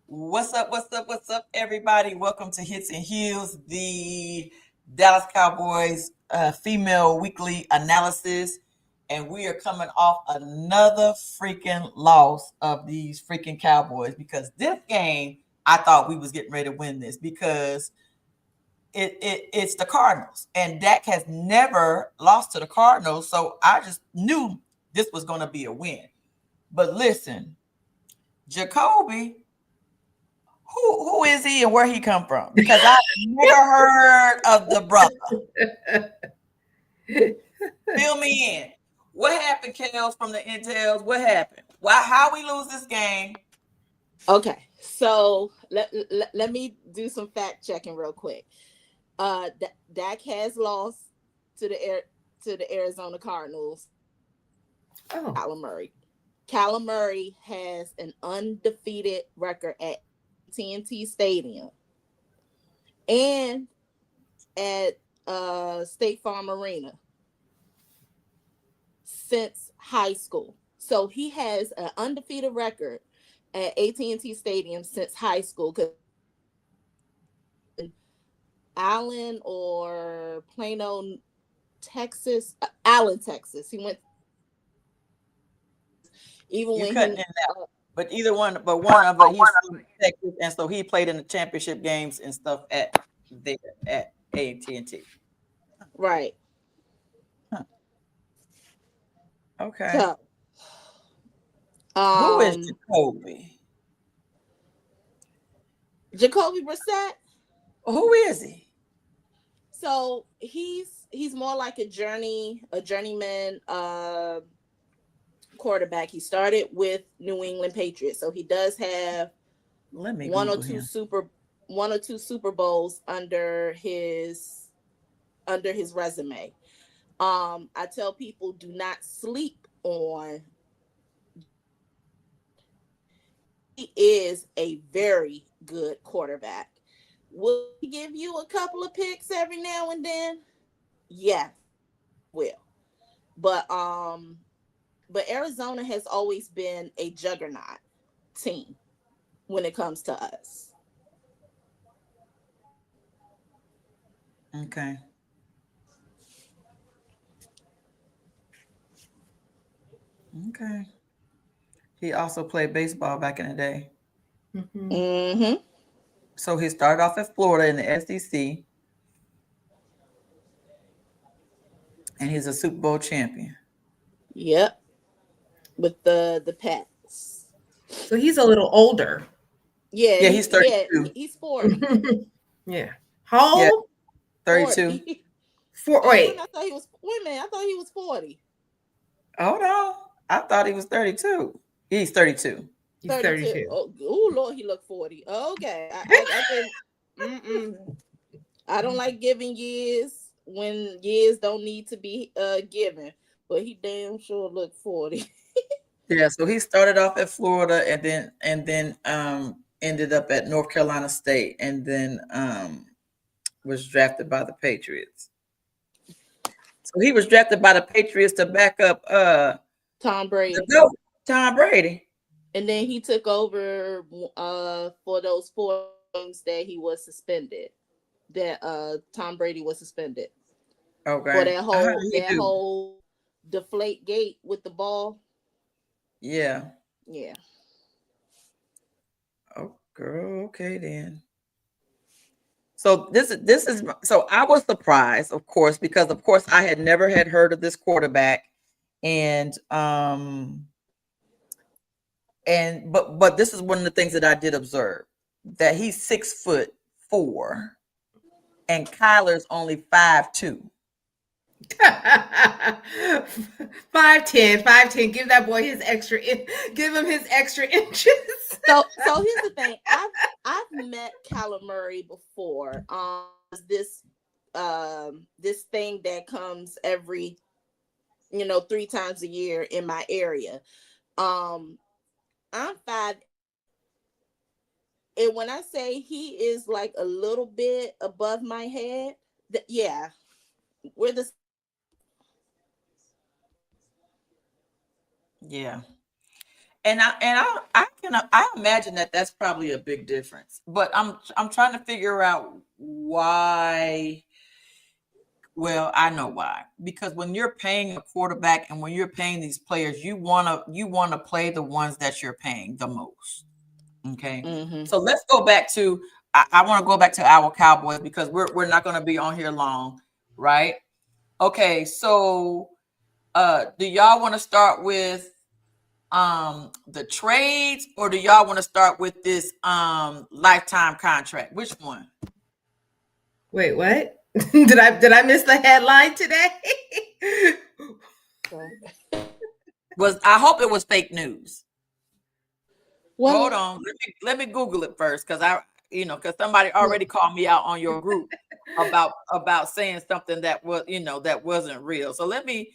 What's up? What's up? What's up, everybody? Welcome to Hits and Heels, the Dallas Cowboys female weekly analysis. And we are coming off another freaking loss of these freaking Cowboys because this game, I thought we was getting ready to win this because it's the Cardinals. And Dak has never lost to the Cardinals. So I just knew this was going to be a win. But listen, Jacoby, who is he and where he come from? Because I've never heard of the brother. Fill me in. What happened, Kels, from the intels? What happened? Why? How we lose this game? Okay, so let me do some fact checking real quick. Dak has lost to the Arizona Cardinals. Oh, Kyler Murray. Kyler Murray has an undefeated record at TNT Stadium and at State Farm Arena since high school. So he has an undefeated record at AT&T Stadium since high school. Because Allen or Plano, Texas, Allen, Texas. He went even You when cutting he in now. But either one, but one of it, he's from Texas, and so he played in the championship games and stuff at there at AT&T. right. Huh. Okay. So Who is um Jacoby? Jacoby Brissett. Who is he? So he's more like a journeyman quarterback. He started with New England Patriots, so he does have Let me one or Google two him. super one or two Super Bowls under his resume. I tell people do not sleep on. He is a very good quarterback. Will he give you a couple of picks every now and then? Yes, will. But Arizona has always been a juggernaut team when it comes to us. Okay. Okay. He also played baseball back in the day. hmm Mm-hmm. So he started off at Florida in the SEC, and he's a Super Bowl champion. Yep. With the Pats. so he's a little older. Yeah, Yeah, he's 32. he's 40. Yeah. How Yeah, old? 32. 40. For When wait. I thought he was wait a minute, I thought he was 40. Hold on. I thought he was 32. He's 32. He's 32. 32. Oh Lord, he looked 40. Okay. I can I don't like giving years when years don't need to be given, but he damn sure looked 40. Yeah, so he started off at Florida and then ended up at North Carolina State and then was drafted by the Patriots. So he was drafted by the Patriots to back up Tom the Brady. GOAT, Tom Brady. And then he took over for those 4 games that he was suspended. That Tom Brady was suspended for Okay. How did he that do? whole deflate gate with the ball. Yeah. Yeah. Oh girl, okay then. So this is so I was surprised, of course, because of course I had never had heard of this quarterback, and but this is one of the things that I did observe that he's 6'4", and Kyler's only 5'2". 5'10", 5'10". Give that boy his extra. Give him his extra inches. So here's the thing. I've met Kyler Murray before. This thing that comes every 3 times a year in my area. Um, I'm 5'8", and when I say he is like a little bit above my head, yeah, we're the Yeah. I imagine that that's probably a big difference. But I'm trying to figure out why. Well, I know why. Because when you're paying a quarterback and when you're paying these players, you wanna play the ones that you're paying the most. Okay. Mm-hmm. So let's go back to I want to go back to our Cowboys because we're not gonna be on here long, right? Okay, so do y'all want to start with the trades or do y'all want to start with this lifetime contract? Which one? Wait, what? did I miss the headline today? Was I hope it was fake news. Hold Well, on. Let me Google it first because because somebody already called me out on your group about saying something that was, that wasn't real. So let me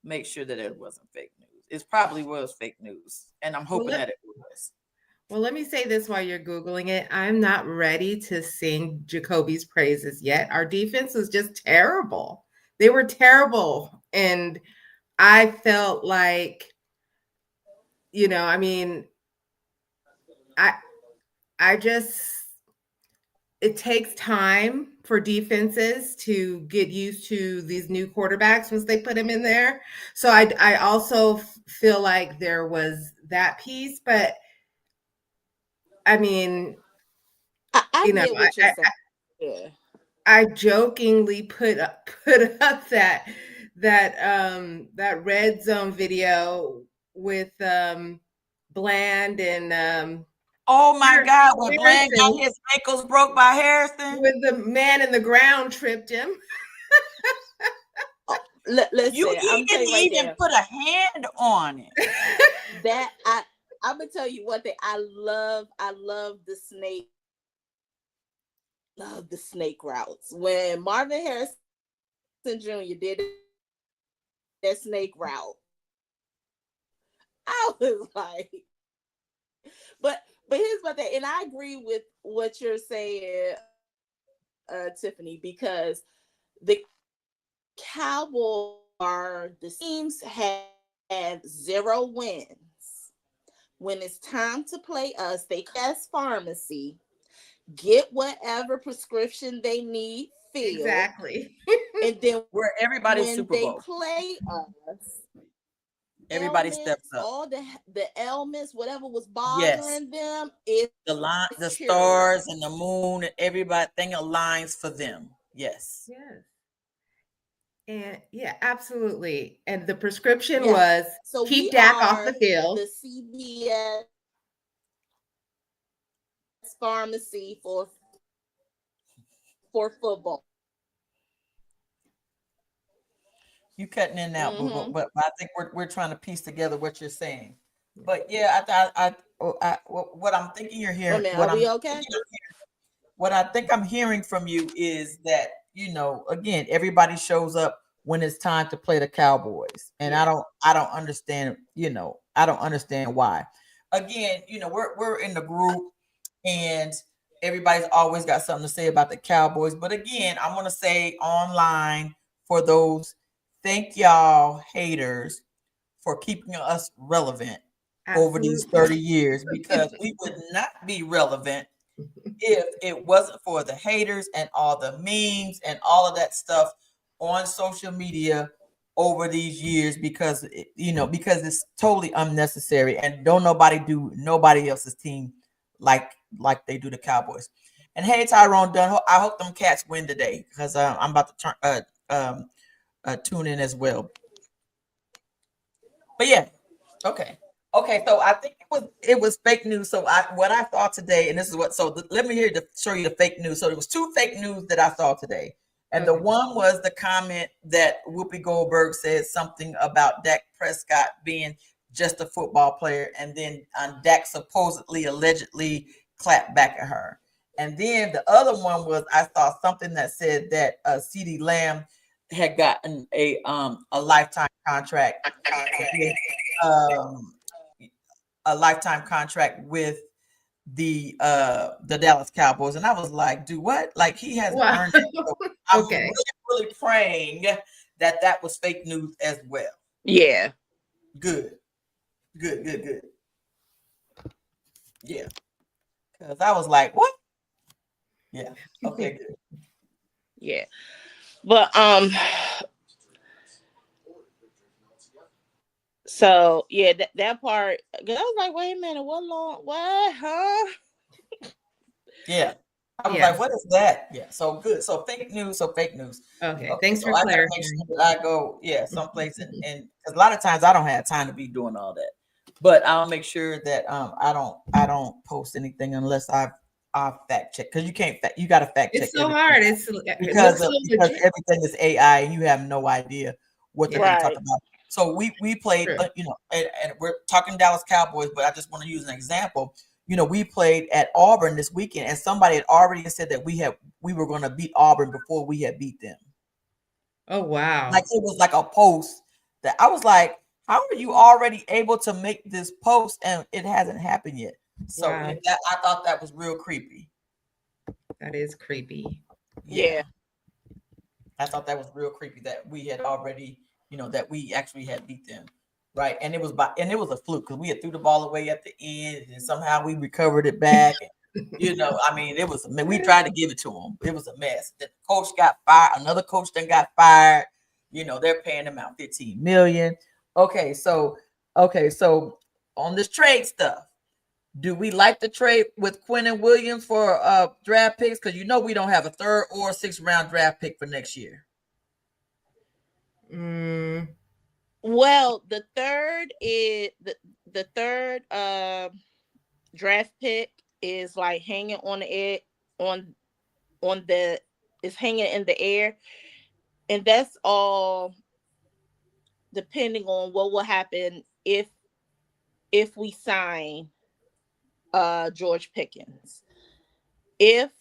make sure that it wasn't fake news. It probably was fake news. And I'm hoping that it was. Well, let me say this while you're Googling it. I'm not ready to sing Jacoby's praises yet. Our defense was just terrible. They were terrible. And I felt like, I mean, I just, it takes time for defenses to get used to these new quarterbacks once they put them in there. So I also feel like there was that piece, but I mean, I get what you're saying. Yeah. I jokingly put up that red zone video with Bland and Oh my God, when Bland got Harrison, his ankles broke by Harrison. when the man in the ground tripped him. Listen, You I'm he telling didn't you right even there put a hand on it. that I'm gonna tell you one thing. I love the snake routes. When Marvin Harrison Jr. did that snake route, I was like, but here's my thing, and I agree with what you're saying, Tiffany, because the Cowboys are the teams have 0 wins. When it's time to play us, they cast pharmacy, get whatever prescription they need filled. Exactly. And then Where everybody's when Super they Bowl. play us, Everybody steps up. all the ailments, whatever was Yes. bothering them, it's The cured. stars and the moon and everything aligns for them. Yes. Yes. And yeah, absolutely. And the prescription Yeah. was So keep we Dak off are the field. the CVS pharmacy for football. You cutting in and out, Mm-hmm. but I think we're trying to piece together what you're saying. But yeah, what I'm thinking you're Oh hearing, man, are we okay? what I think I'm hearing from you is that, again, everybody shows up when it's time to play the Cowboys. And Yeah. I don't understand, I don't understand why. Again, we're in the group and everybody's always got something to say about the Cowboys. But again, I'm gonna say online for those, thank y'all haters for keeping us relevant over these Absolutely. 30 years because we would not be relevant if it wasn't for the haters and all the memes and all of that stuff on social media over these years because because it's totally unnecessary and don't nobody do nobody else's team like they do the Cowboys. And hey, Tyrone Dunn, I hope them Cats win today because I'm about to tune in as well. But yeah, okay. Okay, so I think it was fake news. So what I saw today, and this is let me show you the fake news. So there was 2 fake news that I saw today. And the Okay. one was the comment that Whoopi Goldberg said something about Dak Prescott being just a football player, and then Dak supposedly allegedly clapped back at her. And then the other one was I saw something that said that Ceedee Lamb had gotten a lifetime contract with um a lifetime contract with the Dallas Cowboys, and I was like, "Do what? Like he hasn't Wow. earned it." So I'm Okay. really praying that was fake news as well. Yeah. Good. Good, good, good. Yeah. Because I was like, what? Yeah. Okay, good. Yeah. But so yeah, that part, 'cause I was like, wait a minute, what long what? Huh? Yeah. I was like, Yes. what is that? Yeah. So good. So fake news. So fake news. Okay. Okay. Thanks So for I got to make clarifying. sure that I go, yeah, someplace and because a lot of times I don't have time to be doing all that. But I'll make sure that I don't post anything unless I fact check because you can't you got to fact check It's so everything hard. It because looks so because legit. everything is AI and you have no idea what they're Yeah, going to talk Right. about. So we played, true. and we're talking Dallas Cowboys, but I just want to use an example. We played at Auburn this weekend, and somebody had already said that we were going to beat Auburn before we had beat them. Oh Like wow. it was like a post that I was like, "How are you already able to make this post and it hasn't happened yet?" So Wow. I thought that was real creepy. That is creepy. Yeah. Yeah. I thought that was real creepy that we had already, that we actually had beat them, right? And it was a fluke because we had threw the ball away at the end, and somehow we recovered it back. And, I mean, it was. We tried to give it to them. It was a mess. The coach got fired. Another coach then got fired. They're paying them out 15 million. Okay, so on this trade stuff. Do we like the trade with Quinn Williams for draft picks? Because we don't have a third or sixth round draft pick for next year. Mm, Well, the third draft pick is like hanging on the air on the is hanging in the air, and that's all depending on what will happen if we sign George Pickens. If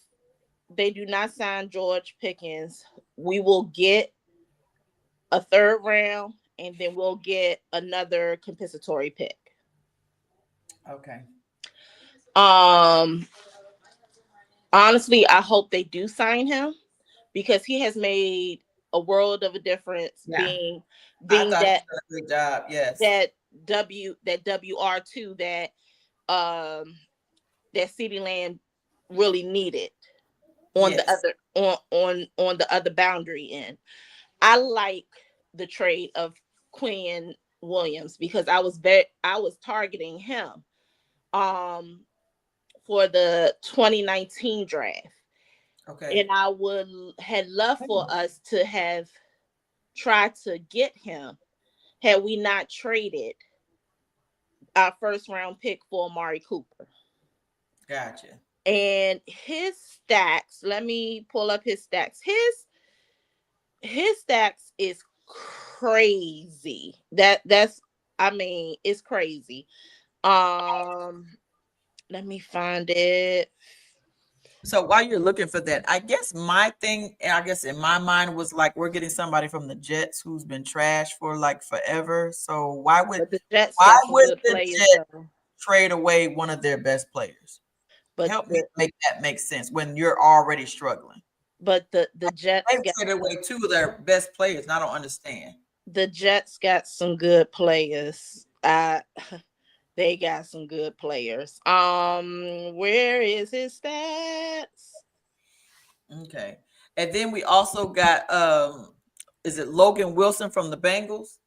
they do not sign George Pickens, we will get a third round, and then we'll get another compensatory pick. Okay. Um, Honestly, I hope they do sign him because he has made a world of a difference yeah. being I thought he that did a good job. Yes. that WR2 um that Ceedee Land really needed on the Yes. other on the other boundary end. I like the trade of Quinn Williams because I was targeting him um for the 2019 draft. Okay. And I would had loved for us to have tried to get him had we not traded our first round pick for Amari Cooper. Gotcha. And his stacks, let me pull up his stacks. His stacks is crazy. That's I mean, it's crazy. Um Let me find it. So while you're looking for that, I guess my thing, I guess in my mind was like we're getting somebody from the Jets who's been trashed for like forever. So But the Jets why got some would good the players Jets though. trade away one of their best players? But Help me the make that make sense when you're already struggling. the Jets They got traded away two of their best players, and I don't understand. the Jets got some good players. They got some good players. Where is his stats? Okay. And then we also got is it Logan Wilson from the Bengals?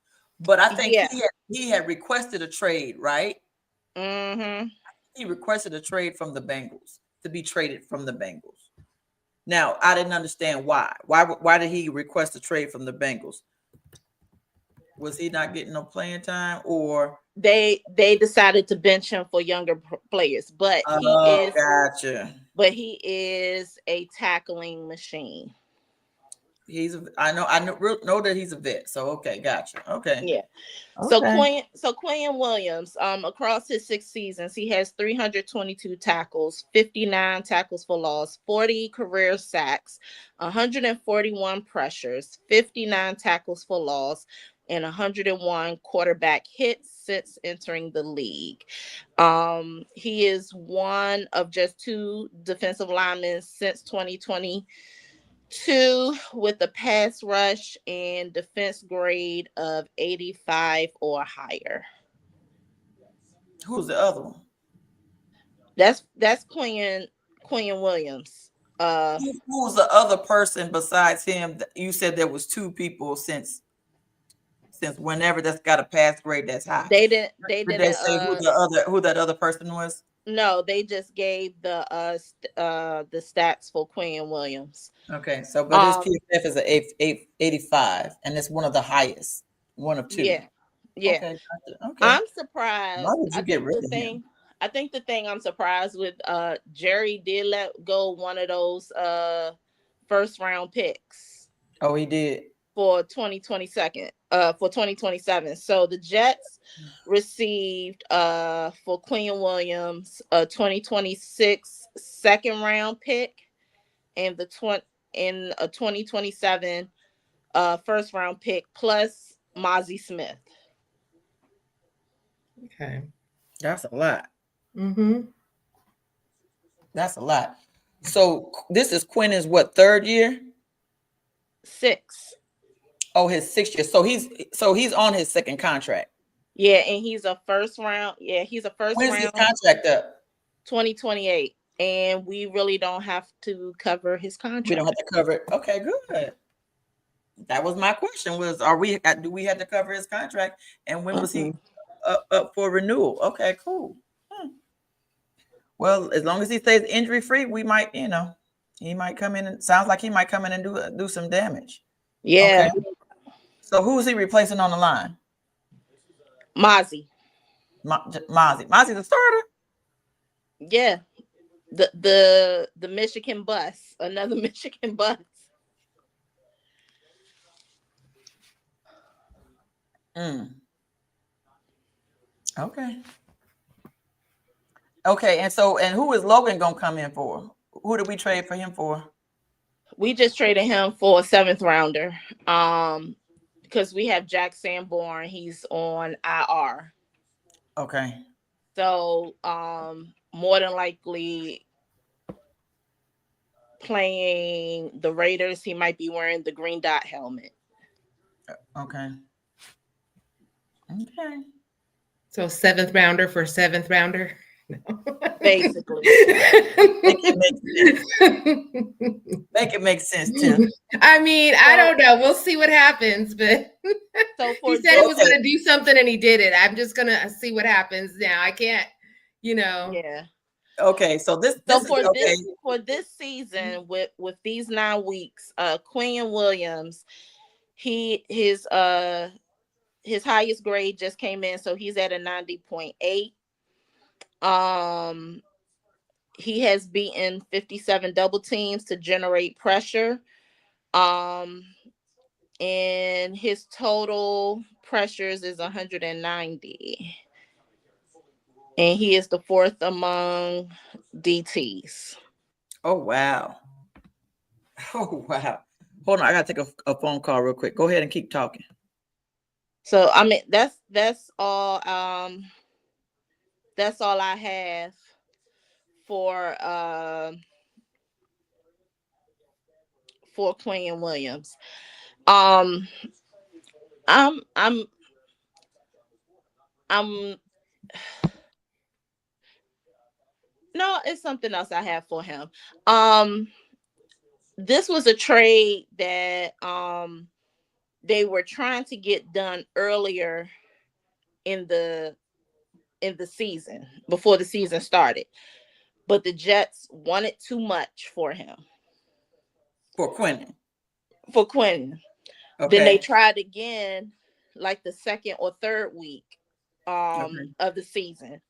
But I think Yeah. he had requested a trade, right? Mm-hmm. He requested a trade from the Bengals to be traded from the Bengals. Now, I didn't understand why. Why did he request a trade from the Bengals? Was he not getting no playing time or They decided to bench him for younger players, oh, gotcha. he is a tackling machine. I know that he's a vet. So okay, gotcha. Okay. Yeah. Okay. So Quinn Williams, across his 6 seasons, he has 322 tackles, 59 tackles for loss, 40 career sacks, 141 pressures, 59 tackles for loss, and 101 quarterback hits since entering the league. He is one of just two defensive linemen since 2020 with a pass rush and defense grade of 85 or higher. Who's the other one? That's Quinn Williams. Who's the other person besides him? You said there was two people since whenever that's got a pass grade that's high. They Did they didn't say who that other person was? no, they just gave the stats for Quinn Williams. Okay, so but his PFF is a 85, and it's one of the highest, one of two. Yeah. Yeah. Okay, gotcha. Okay. I'm surprised. Why would you get rid of him? I think the thing I'm surprised with, Jerry did let go one of those first round picks. Oh, he did. For 2027. So the Jets received for Quinn Williams a 2026 second round pick and a 2027 first round pick plus Mozzie Smith. Okay. That's a lot. Mm-hmm. That's a lot. So this is Quinn's what, third year? 6. Oh, his 6th year. So he's on his second contract. Yeah, and he's a first round. Yeah, he's a first When's round. his contract up? 2028, and we really don't have to cover his contract. We don't have to cover it. Okay, good. That was my question: was do we have to cover his contract, and when was he up for renewal? Okay, cool. Well, as long as he stays injury free, we might, he might come in. And sounds like he might come in and do some damage. Yeah. Okay. So who is he replacing on the line? Mozzie. Mozzie's the starter. Yeah. The Michigan bus. Another Michigan bus. Okay. Okay, and who is Logan gonna come in for? Who did we trade for him for? We just traded him for a 7th rounder. Because we have Jack Sanborn, he's on IR. Okay. So more than likely playing the Raiders, he might be wearing the green dot helmet. Okay. Okay. So 7th rounder for 7th rounder. Basically. Make it make sense too. I mean, I don't know. We'll see what happens, but so he said he was going to do something and he did it. I'm just going to see what happens now. I can't, Yeah. Okay, so for this season with these 9 weeks, Quinn Williams, his highest grade just came in, so he's at a 90.8. He has beaten 57 double teams to generate pressure. And his total pressures is 190. And he is the 4th among DTs. Oh wow. Oh wow. Hold on, I gotta take a phone call real quick. Go ahead and keep talking. So I mean that's all that's all I have for Quinn Williams. I'm no, it's something else I have for him. This was a trade that they were trying to get done earlier in the season, before the season started, but the Jets wanted too much for him. For Quinn. Okay. Then they tried again, like the 2nd or 3rd week of the season.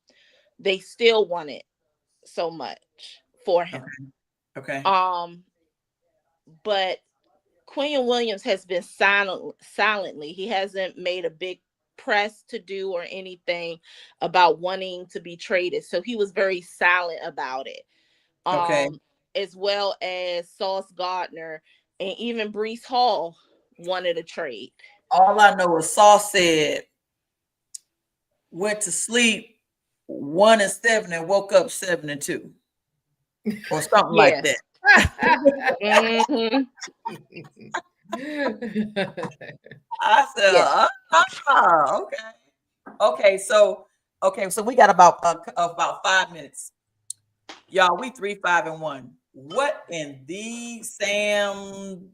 They still wanted so much for him. Okay. But Quinn Williams has been silently. He hasn't made a big press to do or anything about wanting to be traded. So he was very silent about it. As well as Sauce Gardner and even Breece Hall wanted a trade. All I know is Sauce said, went to sleep 1-7 and woke up 7-2. Or something like that. Mm-hmm. I said, okay. Okay, so Okay, so we got about 5 minutes. Y'all, we 3-5-1. What in the Sam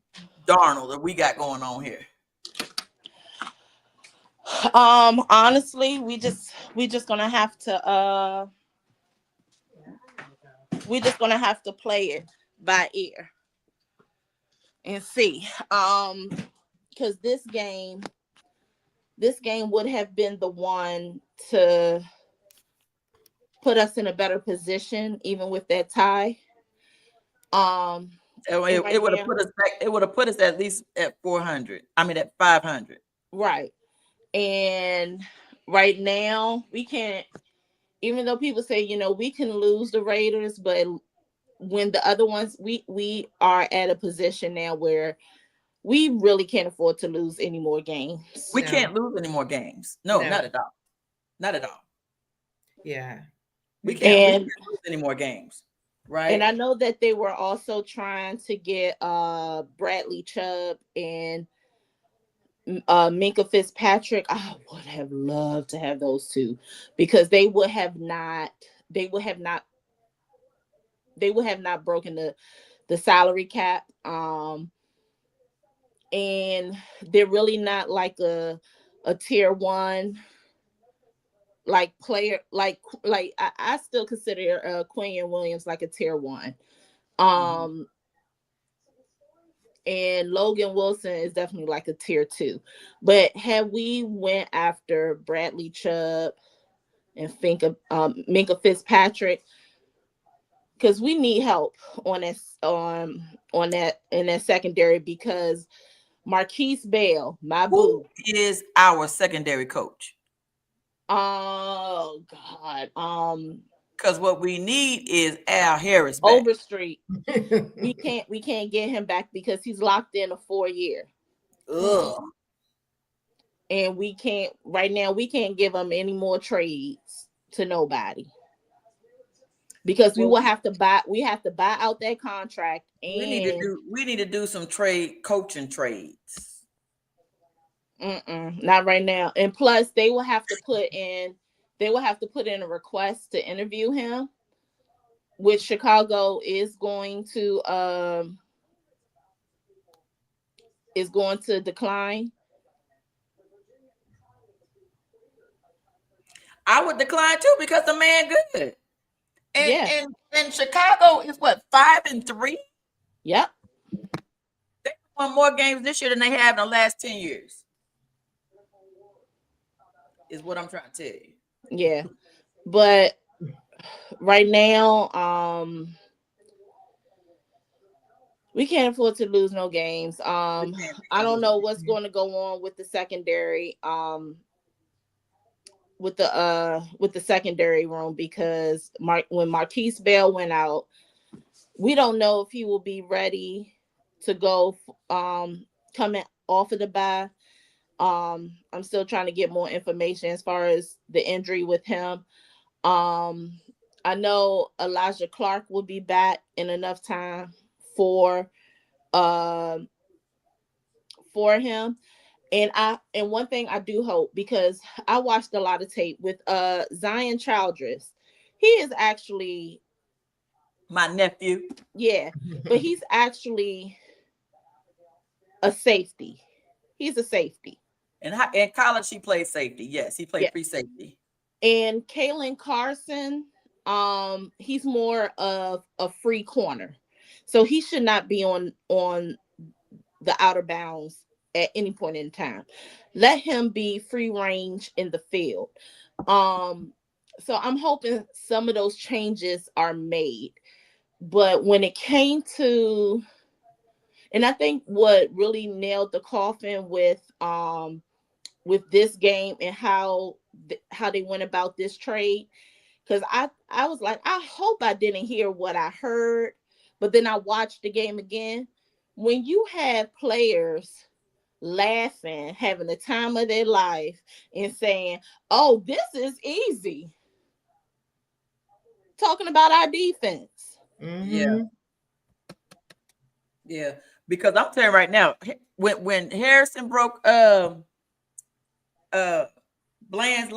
Darnold that we got going on here? Honestly, we just gonna have to play it by ear and see. Because this game would have been the one to put us in a better position, even with that tie. Um, and It right would have now, put us back. It would have put us at least at 400. I mean, at 500. right, and right now we can't. Even though people say we can lose the Raiders, but when the other ones, we are at a position now where we really can't afford to lose any more games. We No, can't lose any more games. No, no, not at all. Not at all. yeah, We we can't. don't. We can't And lose any more games. and Right. I know that they were also trying to get Bradley Chubb and Minka Fitzpatrick. I would have loved to have those two because they would have not broken the salary cap. And they're really not like a tier one like player, like I still consider Quinn Williams like a tier one. Mhm. Um and Logan Wilson is definitely like a tier two. But had we went after Bradley Chubb and Minka Fitzpatrick, because we need help on that in that secondary, because Marquise Bell, my Who boo. is our secondary coach? Oh God. Because what we need is Al Harris back. Overstreet. We can't get him back because he's locked in a 4 year. Ugh. And we can't right now, we can't give him any more trades to nobody. Because Well, we have to buy out that contract. And we need to do some coaching trades. not right now. And plus they will have to put in a request to interview him, which Chicago is going to decline. I would decline too because the man good. And Yeah. and Chicago is what, 5-3? Yep. They won more games this year than they have in the last 10 years. Is what I'm trying to tell you. Yeah. But right now, we can't afford to lose no games. We I can't don't lose know it. what's going to go on with the secondary, with the secondary room, because when Marquise Bell went out, we don't know if he will be ready to go coming off of the bye. I'm still trying to get more information as far as the injury with him. Um, I know Elijah Clark will be back in enough time for um for him. And one thing I do hope, because I watched a lot of tape with Zion Childress. He is actually, My nephew. yeah, but he's actually a safety. He's a safety. In college, he played safety. Yes, he played Yeah. free safety. And Kalen Carson, he's more of a free corner. So he should not be on the outer bounds at any point in time. Let him be free range in the field. Um, so I'm hoping some of those changes are made. But when it came to, and I think what really nailed the coffin with this game and how they went about this trade, because I was like, I hope I didn't hear what I heard, but then I watched the game again. When you have players laughing, having the time of their life, and saying, "Oh, this is easy," talking about our defense. Yeah, Hmm. yeah. Because I'm telling you right now, when Harrison broke uh Bland's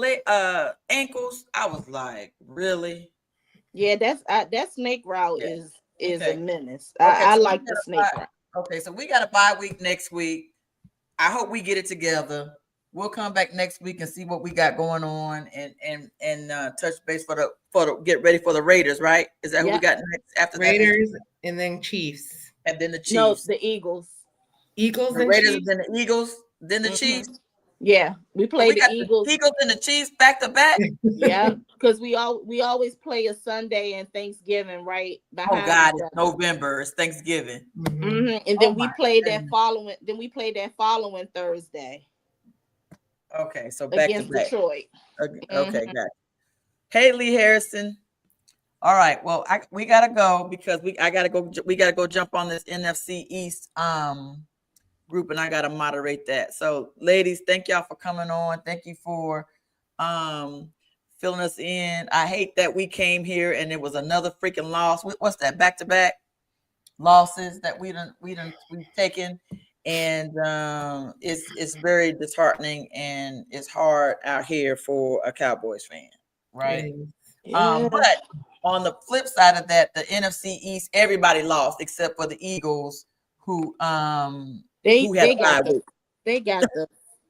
ankles. I was like, really? Yeah, that snake route Yeah. is a Okay. menace. Okay. I So like the snake route. okay. So we got a bye week next week. I hope we get it together. We'll come back next week and see what we got going on, and touch base for the get ready for the Raiders. Right? Is that who we Yeah. got next? After that, Raiders and then Chiefs. and then the No, Chiefs. the Eagles. Eagles The and Raiders, and Chiefs. then the Eagles, then the Hmm. Chiefs. Yeah, we So play we the got the Eagles. Eagles and the Chiefs back to back. Yeah, because we always play a Sunday and Thanksgiving right Oh behind God, each it's other. November. It's Thanksgiving. Mhm. And Oh then we my play that goodness. following. Then we play that following Thursday Okay, so back to against back. Detroit. Okay, Hmm. got it. Hey, Lee Harrison. All right. Well, we gotta go because I gotta go. We gotta go jump on this NFC East group, and I gotta moderate that. So, ladies, thank y'all for coming on. Thank you for um filling us in. I hate that we came here and it was another freaking loss. What's that? Back to back losses that we've taken, and it's very disheartening, and it's hard out here for a Cowboys fan, right? It is. Yeah, But on the flip side of that, the NFC East, everybody lost except for the Eagles, they who had they a bye got the week. they got the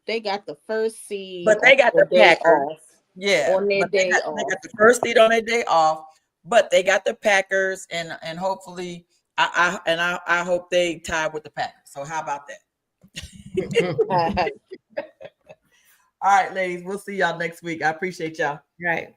they got the first seed But on they got their the day Packers. off. Yeah, On their but they day got off. the first seed on their day off. But they got the Packers, and hopefully, I hope they tie with the Packers. So how about that? All right, ladies, we'll see y'all next week. I appreciate y'all. Right.